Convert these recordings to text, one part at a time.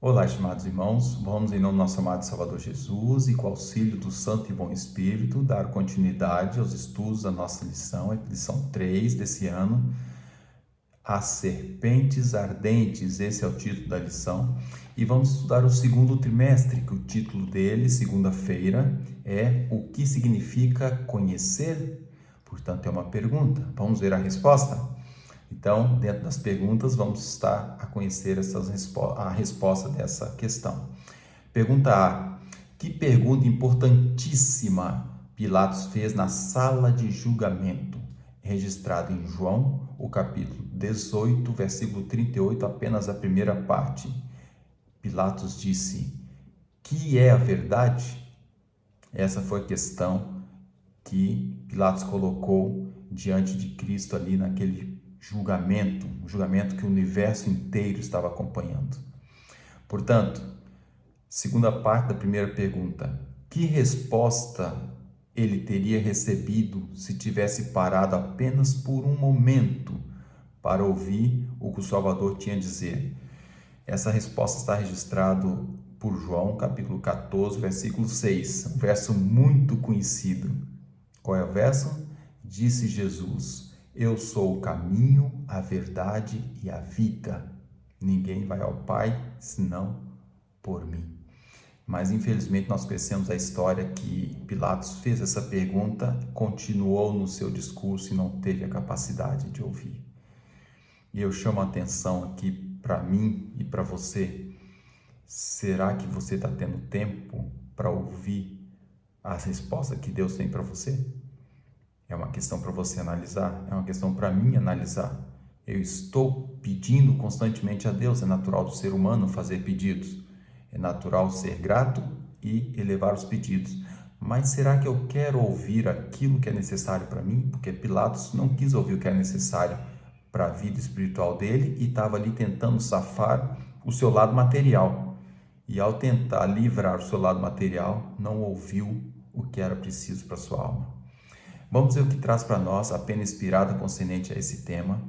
Olá, estimados irmãos, vamos em nome do nosso amado Salvador Jesus e com o auxílio do Santo e Bom Espírito dar continuidade aos estudos da nossa lição 3 desse ano, As Serpentes Ardentes, esse é o título da lição, e vamos estudar o segundo trimestre, que o título dele, segunda-feira, é O que significa conhecer? Portanto, é uma pergunta. Vamos ver a resposta? Então, dentro das perguntas, vamos estar a conhecer a resposta dessa questão. Pergunta A. Que pergunta importantíssima Pilatos fez na sala de julgamento? Registrado em João, o capítulo 18, versículo 38, apenas a primeira parte. Pilatos disse: que é a verdade? Essa foi a questão que Pilatos colocou diante de Cristo ali naquele julgamento, um julgamento que o universo inteiro estava acompanhando. Portanto, segunda parte da primeira pergunta: que resposta ele teria recebido se tivesse parado apenas por um momento para ouvir o que o Salvador tinha a dizer? Essa resposta está registrada por João, capítulo 14, versículo 6, um verso muito conhecido. Qual é o verso? Disse Jesus: eu sou o caminho, a verdade e a vida. Ninguém vai ao Pai senão por mim. Mas infelizmente nós conhecemos a história que Pilatos fez essa pergunta, continuou no seu discurso e não teve a capacidade de ouvir. E eu chamo a atenção aqui para mim e para você. Será que você está tendo tempo para ouvir as respostas que Deus tem para você? É uma questão para você analisar, é uma questão para mim analisar. Eu estou pedindo constantemente a Deus, é natural do ser humano fazer pedidos, é natural ser grato e elevar os pedidos. Mas será que eu quero ouvir aquilo que é necessário para mim? Porque Pilatos não quis ouvir o que é necessário para a vida espiritual dele e estava ali tentando safar o seu lado material. E ao tentar livrar o seu lado material, não ouviu o que era preciso para a sua alma. Vamos ver o que traz para nós a pena inspirada concernente a esse tema.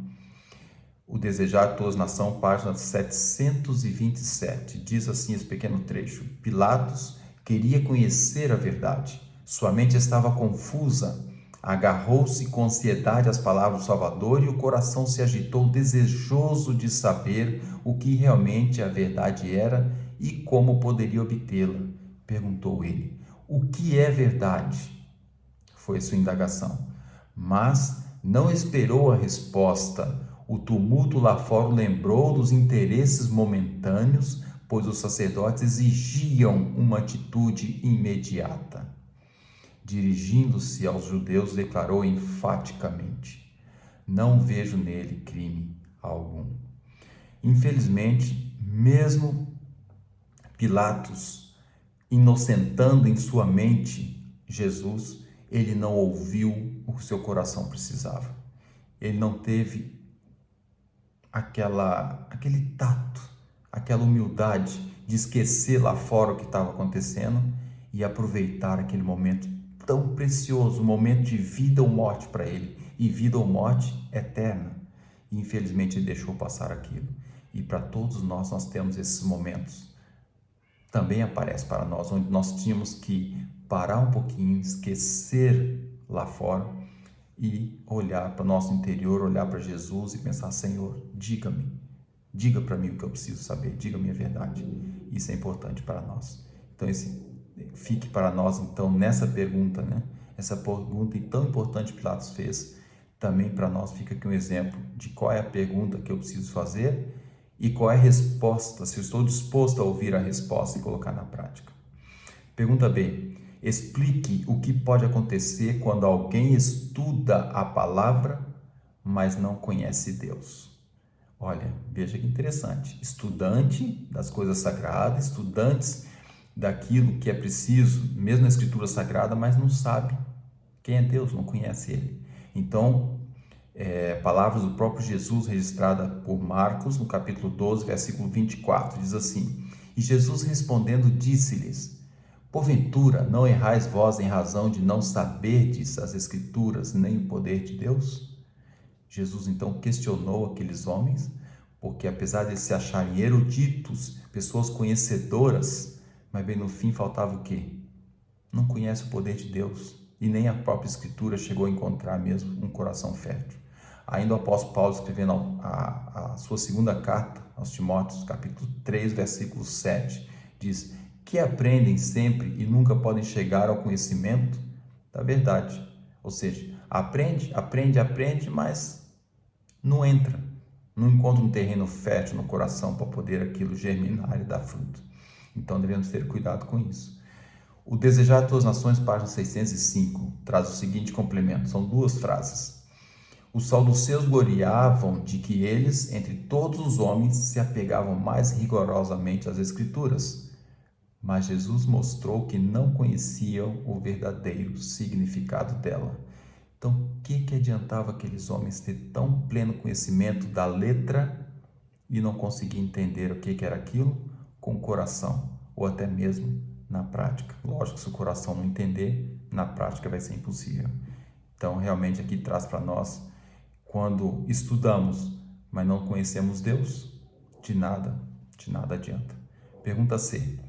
O Desejar de Todas Nação, página 727. Diz assim esse pequeno trecho: Pilatos queria conhecer a verdade. Sua mente estava confusa. Agarrou-se com ansiedade às palavras do Salvador e o coração se agitou, desejoso de saber o que realmente a verdade era e como poderia obtê-la. Perguntou ele: o que é verdade? Foi sua indagação. Mas não esperou a resposta. O tumulto lá fora o lembrou dos interesses momentâneos, pois os sacerdotes exigiam uma atitude imediata. Dirigindo-se aos judeus, declarou enfaticamente: não vejo nele crime algum. Infelizmente, mesmo Pilatos inocentando em sua mente Jesus, ele não ouviu o que seu coração precisava. Ele não teve aquele tato, aquela humildade de esquecer lá fora o que estava acontecendo e aproveitar aquele momento tão precioso, um momento de vida ou morte para ele, e vida ou morte eterna. E infelizmente ele deixou passar aquilo. E para todos nós temos esses momentos. Também aparece para nós, onde nós tínhamos que parar um pouquinho, esquecer lá fora e olhar para o nosso interior, olhar para Jesus e pensar: Senhor, diga para mim o que eu preciso saber, diga-me a verdade. Isso é importante para nós. Então, fique para nós, então, nessa pergunta, né? Essa pergunta tão importante que Pilatos fez, também para nós fica aqui um exemplo de qual é a pergunta que eu preciso fazer e qual é a resposta, se eu estou disposto a ouvir a resposta e colocar na prática. Pergunta B. Explique o que pode acontecer quando alguém estuda a palavra, mas não conhece Deus. Olha, veja que interessante. Estudante das coisas sagradas, estudantes daquilo que é preciso, mesmo na Escritura Sagrada, mas não sabe quem é Deus, não conhece Ele. Então, palavras do próprio Jesus registrada por Marcos, no capítulo 12, versículo 24, diz assim: e Jesus respondendo disse-lhes: porventura não errais vós em razão de não saberdes as Escrituras nem o poder de Deus? Jesus então questionou aqueles homens porque apesar de eles se acharem eruditos, pessoas conhecedoras, mas bem no fim faltava o quê? Não conhece o poder de Deus, e nem a própria Escritura chegou a encontrar mesmo um coração fértil. Ainda o apóstolo Paulo, escrevendo a sua segunda carta aos Timóteos, capítulo 3, versículo 7, diz: que aprendem sempre e nunca podem chegar ao conhecimento da verdade. Ou seja, aprende, mas não encontra um terreno fértil no coração para poder aquilo germinar e dar fruto. Então devemos ter cuidado com isso. O Desejar de Tuas Nações, página 605, traz o seguinte complemento, são 2 frases. Os saduceus gloriavam de que eles, entre todos os homens, se apegavam mais rigorosamente às Escrituras, mas Jesus mostrou que não conheciam o verdadeiro significado dela. Então, o que adiantava aqueles homens ter tão pleno conhecimento da letra e não conseguir entender o que era aquilo com o coração, ou até mesmo na prática? Lógico, se o coração não entender, na prática vai ser impossível. Então, realmente aqui traz para nós, quando estudamos, mas não conhecemos Deus, de nada adianta. Pergunta C.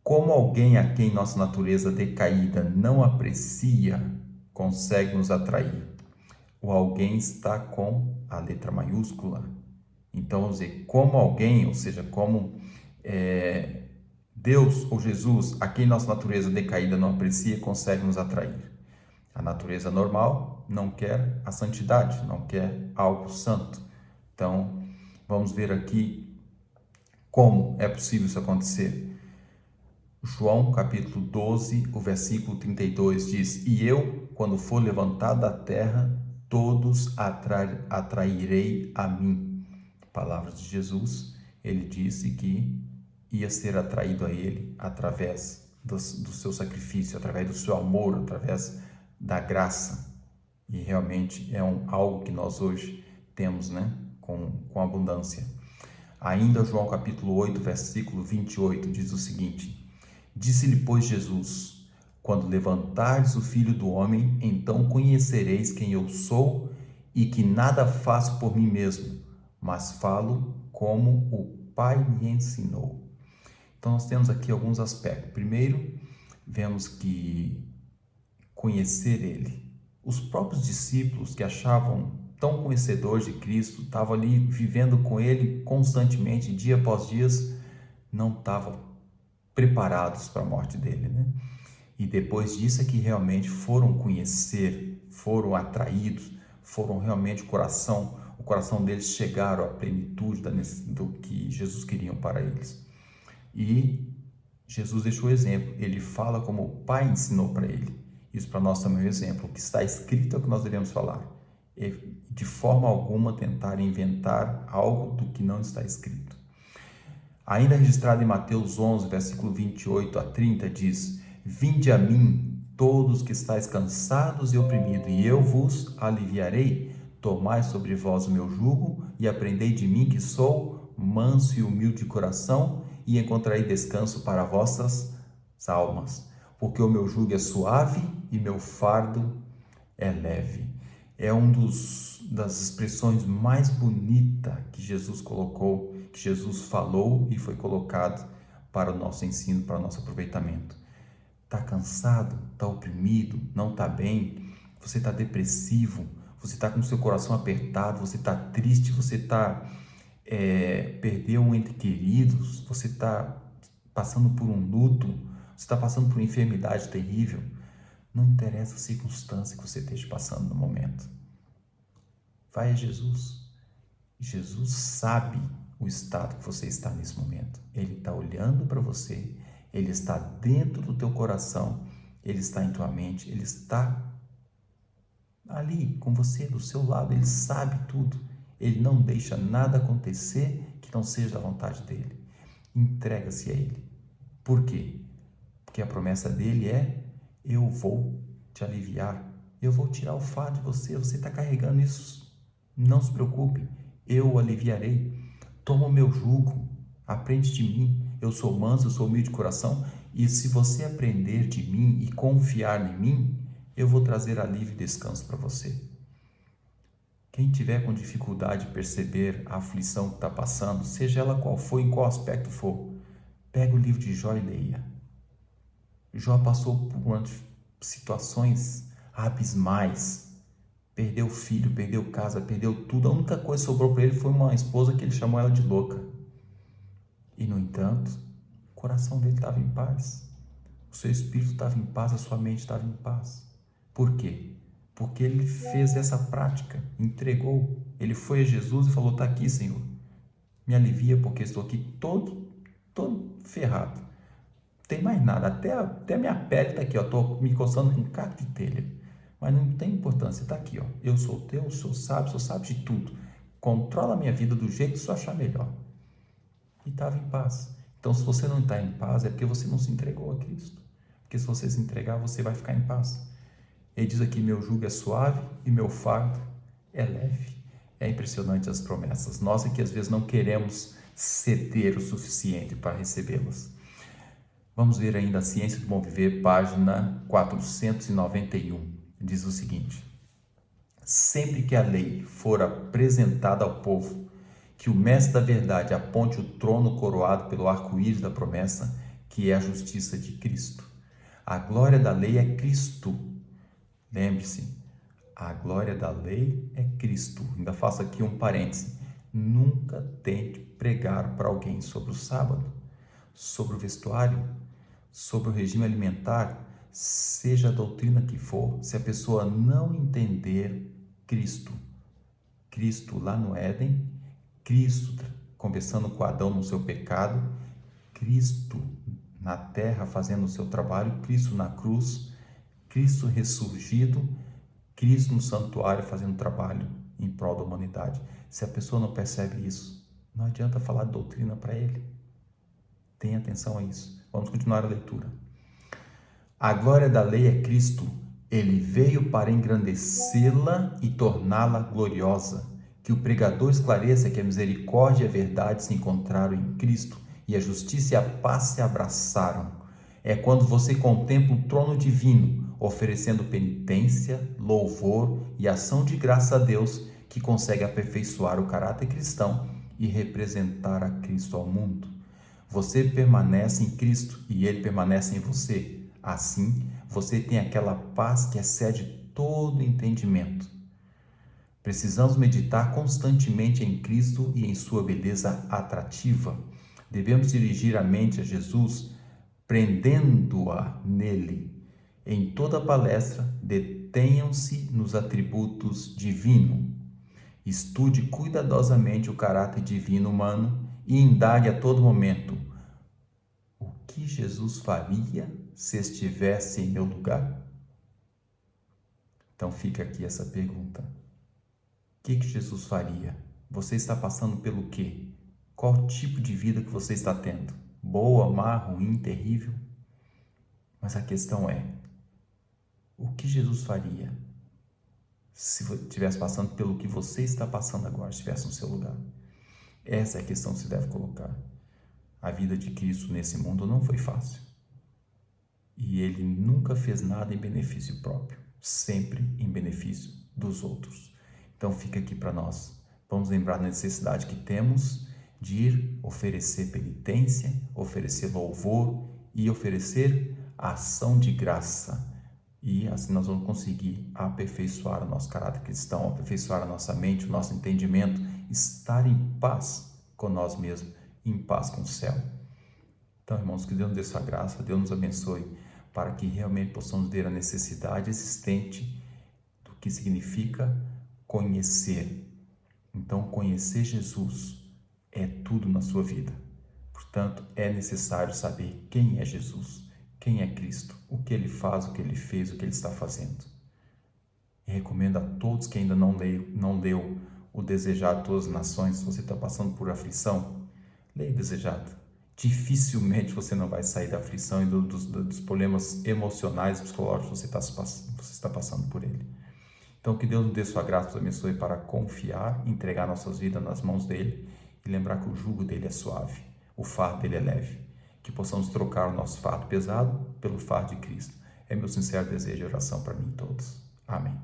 Como alguém a quem nossa natureza decaída não aprecia, consegue nos atrair? O alguém está com a letra maiúscula. Então, vamos dizer, como alguém, ou seja, como Deus ou Jesus, a quem nossa natureza decaída não aprecia, consegue nos atrair. A natureza normal não quer a santidade, não quer algo santo. Então, vamos ver aqui como é possível isso acontecer. João capítulo 12, o versículo 32 diz: e eu, quando for levantado da terra, todos atrairei a mim. Palavras de Jesus, ele disse que ia ser atraído a ele através do seu sacrifício, através do seu amor, através da graça. E realmente é algo que nós hoje temos, né? Com abundância. Ainda João capítulo 8, versículo 28 diz o seguinte: disse-lhe, pois, Jesus: quando levantardes o Filho do Homem, então conhecereis quem eu sou e que nada faço por mim mesmo, mas falo como o Pai me ensinou. Então nós temos aqui alguns aspectos. Primeiro, vemos que conhecer Ele. Os próprios discípulos que achavam tão conhecedores de Cristo, estavam ali vivendo com Ele constantemente, dia após dia, não estavam preparados para a morte dele, né? E depois disso é que realmente foram conhecer, foram atraídos, foram realmente o coração deles chegaram à plenitude do que Jesus queria para eles. E Jesus deixou o exemplo, ele fala como o Pai ensinou para ele. Isso para nós também é um exemplo. O que está escrito é o que nós devemos falar. E de forma alguma tentar inventar algo do que não está escrito. Ainda registrado em Mateus 11, versículo 28 a 30, diz: vinde a mim, todos que estáis cansados e oprimidos, e eu vos aliviarei. Tomai sobre vós o meu jugo e aprendei de mim, que sou manso e humilde de coração, e encontrarei descanso para vossas almas. Porque o meu jugo é suave e meu fardo é leve. É das expressões mais bonitas que Jesus colocou, que Jesus falou e foi colocado para o nosso ensino, para o nosso aproveitamento. Está cansado? Está oprimido? Não está bem? Você está depressivo? Você está com o seu coração apertado? Você está triste? Você perdeu um ente queridos? Você está passando por um luto? Você está passando por uma enfermidade terrível? Não interessa a circunstância que você esteja passando no momento. Vai a Jesus. Jesus sabe o estado que você está nesse momento. Ele está olhando para você, ele está dentro do teu coração, ele está em tua mente, ele está ali com você, do seu lado, ele sabe tudo. Ele não deixa nada acontecer que não seja da vontade dele. Entrega-se a ele. Por quê? Porque a promessa dele é: eu vou te aliviar, eu vou tirar o fardo de você está carregando isso. Não se preocupe, eu o aliviarei. Toma o meu jugo, aprende de mim. Eu sou manso, eu sou humilde de coração, e se você aprender de mim e confiar em mim, eu vou trazer alívio e descanso para você. Quem tiver com dificuldade de perceber a aflição que está passando, seja ela qual for, em qual aspecto for, pega o livro de Jó e leia. Jó passou por situações abismais. Perdeu filho, perdeu casa, perdeu tudo. A única coisa que sobrou para ele foi uma esposa que ele chamou ela de louca. E, no entanto, o coração dele estava em paz. O seu espírito estava em paz, a sua mente estava em paz. Por quê? Porque ele fez essa prática, entregou. Ele foi a Jesus e falou: está aqui, Senhor. Me alivia porque estou aqui todo ferrado. Não tem mais nada, até a minha pele está aqui, estou me coçando com caco de telha. Mas não tem importância, está aqui, ó. Eu sou teu, o Senhor sabe de tudo. Controla a minha vida do jeito que o Senhor achar melhor. E estava em paz. Então, se você não está em paz, é porque você não se entregou a Cristo. Porque se você se entregar, você vai ficar em paz. Ele diz aqui: meu jugo é suave e meu fardo é leve. É impressionante as promessas. Nós é que às vezes não queremos ceder o suficiente para recebê-las. Vamos ver ainda a Ciência do Bom Viver, página 491. Diz o seguinte: sempre que a lei for apresentada ao povo, que o mestre da verdade aponte o trono coroado pelo arco-íris da promessa, que é a justiça de Cristo. A glória da lei é Cristo. Lembre-se, a glória da lei é Cristo. Ainda faço aqui um parêntese. Nunca tente pregar para alguém sobre o sábado, sobre o vestuário, sobre o regime alimentar, seja a doutrina que for. Se a pessoa não entender Cristo lá no Éden, Cristo conversando com Adão no seu pecado, Cristo na terra fazendo o seu trabalho, Cristo na cruz, Cristo ressurgido, Cristo no santuário fazendo trabalho em prol da humanidade. Se a pessoa não percebe isso, não adianta falar de doutrina para ele. Tenha atenção a isso. Vamos continuar a leitura. A glória da lei é Cristo. Ele veio para engrandecê-la e torná-la gloriosa. Que o pregador esclareça que a misericórdia e a verdade se encontraram em Cristo e a justiça e a paz se abraçaram. É quando você contempla o trono divino, oferecendo penitência, louvor e ação de graça a Deus, que consegue aperfeiçoar o caráter cristão e representar a Cristo ao mundo. Você permanece em Cristo e Ele permanece em você. Assim, você tem aquela paz que excede todo entendimento. Precisamos meditar constantemente em Cristo e em sua beleza atrativa. Devemos dirigir a mente a Jesus, prendendo-a nele. Em toda palestra, detenham-se nos atributos divinos. Estude cuidadosamente o caráter divino humano e indague a todo momento: o que Jesus faria se estivesse em meu lugar? Então fica aqui essa pergunta. O que Jesus faria? Você está passando pelo quê? Qual tipo de vida que você está tendo? Boa, má, ruim, terrível? Mas a questão é: o que Jesus faria se estivesse passando pelo que você está passando agora, se estivesse no seu lugar? Essa é a questão que se deve colocar. A vida de Cristo nesse mundo não foi fácil. E Ele nunca fez nada em benefício próprio, sempre em benefício dos outros. Então fica aqui para nós. Vamos lembrar da necessidade que temos de ir oferecer penitência, oferecer louvor e oferecer ação de graça. E assim nós vamos conseguir aperfeiçoar o nosso caráter cristão, aperfeiçoar a nossa mente, o nosso entendimento, estar em paz com nós mesmos, em paz com o céu. Então, irmãos, que Deus nos dê sua graça, Deus nos abençoe, para que realmente possamos ver a necessidade existente do que significa conhecer. Então, conhecer Jesus é tudo na sua vida. Portanto, é necessário saber quem é Jesus, quem é Cristo, o que Ele faz, o que Ele fez, o que Ele está fazendo. E recomendo a todos que ainda não leu o Desejado de Todas as Nações. Se você está passando por aflição, leia o Desejado. Dificilmente você não vai sair da aflição e dos problemas emocionais, psicológicos que você está passando por ele. Então, que Deus nos dê sua graça, nos abençoe para confiar, entregar nossas vidas nas mãos dele e lembrar que o jugo dele é suave, o fardo dele é leve. Que possamos trocar o nosso fardo pesado pelo fardo de Cristo. É meu sincero desejo e oração para mim e todos. Amém.